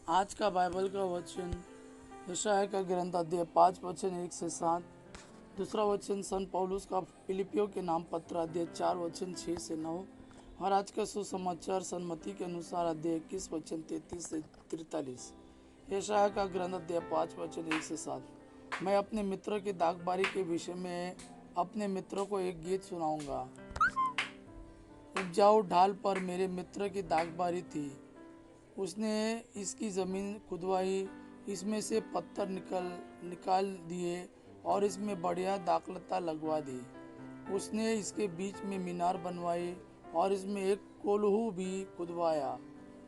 आज का बाइबल का वचन यशायाह का ग्रंथ अध्याय 5 वचन 1 से 7। दूसरा वचन संत पौलुस का फिलिपियों के नाम पत्र अध्याय 4 वचन 6 से 9। और आज का सुसमाचार सन्मति के अनुसार अध्याय 21 वचन 33 से 43। यशायाह का ग्रंथ अध्याय 5 वचन 1 से 7। मैं अपने मित्र की दागबारी के विषय में अपने मित्रों को एक गीत सुनाऊंगा। उपजाऊ ढाल पर मेरे मित्र की दागबारी थी। उसने इसकी ज़मीन खुदवाई, इसमें से पत्थर निकाल दिए और इसमें बढ़िया दाखलता लगवा दी। उसने इसके बीच में मीनार बनवाई और इसमें एक कोल्हू भी खुदवाया।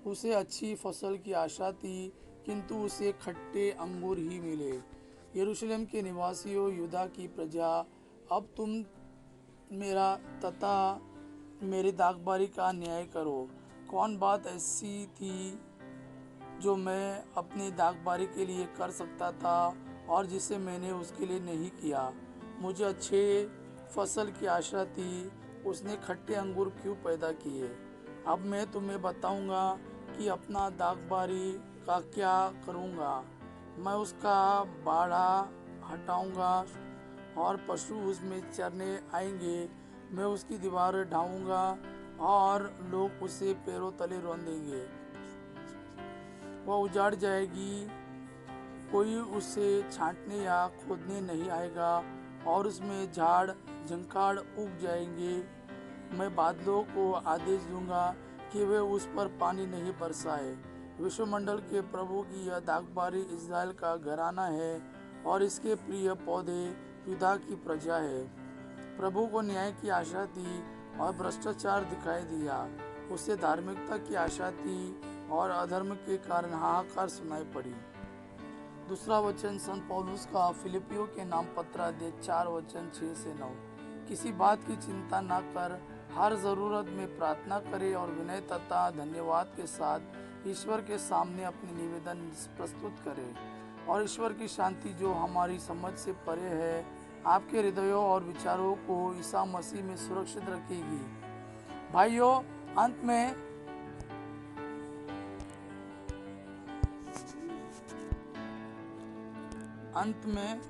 उसे अच्छी फसल की आशा थी, किंतु उसे खट्टे अंगूर ही मिले। यरूशलेम के निवासियों, यूदा की प्रजा, अब तुम मेरा तथा मेरी दागबारी का न्याय करो। कौन बात ऐसी थी जो मैं अपनी दागबारी के लिए कर सकता था और जिसे मैंने उसके लिए नहीं किया? मुझे अच्छे फसल की आशा थी, उसने खट्टे अंगूर क्यों पैदा किए? अब मैं तुम्हें बताऊंगा कि अपना दागबारी का क्या करूंगा। मैं उसका बाड़ा हटाऊंगा और पशु उसमें चरने आएंगे। मैं उसकी दीवारें ढाऊंगा और लोग उसे पैरों तले रौंदेंगे। वह उजाड़ जाएगी, कोई उसे छांटने या खोदने नहीं आएगा और उसमें झाड़ झंखाड़ उग जाएंगे। मैं बादलों को आदेश दूंगा कि वे उस पर पानी नहीं बरसाए। विश्वमंडल के प्रभु की यह दागबारी इज़राइल का घराना है और इसके प्रिय पौधे यूदा की प्रजा है। प्रभु को न्याय की आशा थी और भ्रष्टाचार दिखाई दिया। उसे धार्मिकता की आशा थी और अधर्म के कारण हाहाकार सुनाई पड़ी। दूसरा वचन संत पौलुस का फिलिपियों के नाम पत्र अध्याय 4 वचन 6 से 9। किसी बात की चिंता न कर, हर जरूरत में प्रार्थना करे और विनय तथा धन्यवाद के साथ ईश्वर के सामने अपने निवेदन प्रस्तुत करे। और ईश्वर की शांति जो हमारी समझ से परे है, आपके हृदयों और विचारों को ईसा मसीह में सुरक्षित रखेगी। भाइयों, अंत में अंत में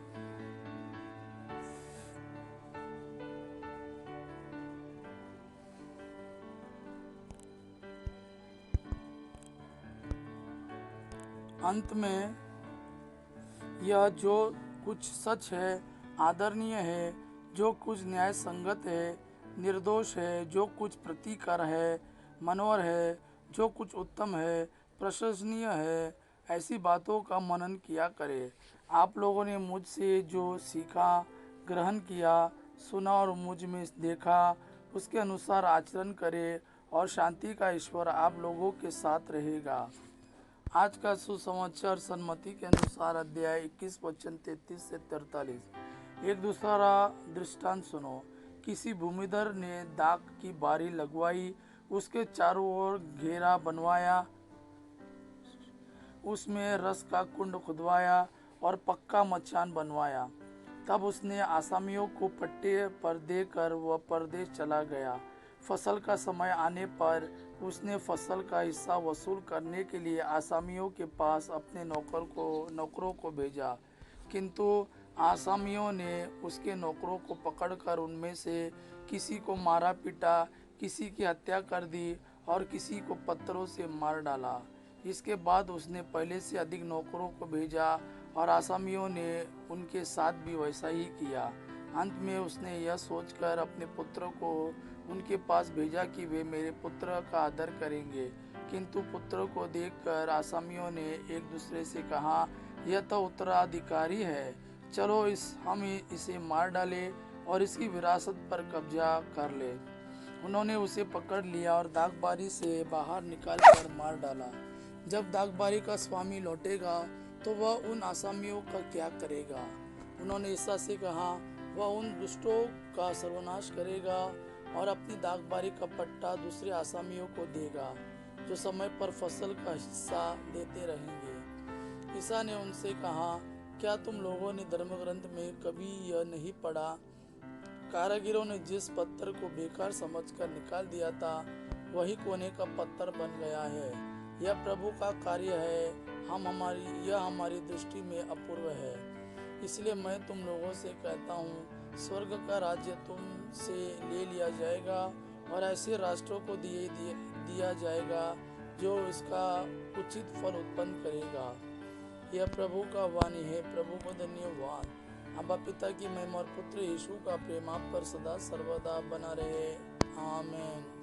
अंत में यह जो कुछ सच है, आदरणीय है, जो कुछ न्याय संगत है, निर्दोष है, जो कुछ प्रीतिकर है, मनोहर है, जो कुछ उत्तम है, प्रशंसनीय है, ऐसी बातों का मनन किया करे। आप लोगों ने मुझसे जो सीखा, ग्रहण किया, सुना और मुझ में देखा, उसके अनुसार आचरण करे और शांति का ईश्वर आप लोगों के साथ रहेगा। आज का सुसमाचार सन्मति के अनुसार अध्याय 21 वचन 33 से 43। एक दूसरा दृष्टांत सुनो। किसी भूमिधर ने दाख की बारी लगवाई, उसके चारों ओर घेरा बनवाया, उसमें रस का कुंड खुदवाया और पक्का मचान बनवाया। तब उसने आसामियों को पट्टे पर देकर वह परदेश चला गया। फसल का समय आने पर उसने फसल का हिस्सा वसूल करने के लिए आसामियों के पास अपने नौकरों को भेजा, किंतु आसामियों ने उसके नौकरों को पकड़कर उनमें से किसी को मारा पीटा, किसी की हत्या कर दी और किसी को पत्थरों से मार डाला। इसके बाद उसने पहले से अधिक नौकरों को भेजा और आसामियों ने उनके साथ भी वैसा ही किया। अंत में उसने यह सोचकर अपने पुत्रों को उनके पास भेजा कि वे मेरे पुत्र का आदर करेंगे, किंतु पुत्रों को देखकर आसामियों ने एक दूसरे से कहा, यह तो उत्तराधिकारी है, चलो हम इसे मार डालें और इसकी विरासत पर कब्जा कर ले। उन्होंने उसे पकड़ लिया और दागबारी से बाहर निकालकर मार डाला। जब दागबारी का स्वामी लौटेगा तो वह उन आसामियों का क्या करेगा? उन्होंने ईसा से कहा, वह उन दुष्टों का सर्वनाश करेगा और अपनी दागबारी का पट्टा दूसरे आसामियों को देगा, जो समय पर फसल का हिस्सा देते रहेंगे। ईसा ने उनसे कहा, क्या तुम लोगों ने धर्मग्रंथ में कभी यह नहीं पढ़ा? कारीगरों ने जिस पत्थर को बेकार समझकर निकाल दिया था, वही कोने का पत्थर बन गया है। यह प्रभु का कार्य है, यह हमारी दृष्टि में अपूर्व है। इसलिए मैं तुम लोगों से कहता हूँ, स्वर्ग का राज्य तुम से ले लिया जाएगा और ऐसे राष्ट्रों को दिया जाएगा जो इसका उचित फल उत्पन्न करेगा। यह प्रभु का वाणी है। प्रभु को धन्यवाद। अब्बा पिता की महिमा और पुत्र यीशु का प्रेम आप पर सदा सर्वदा बना रहे। आमीन।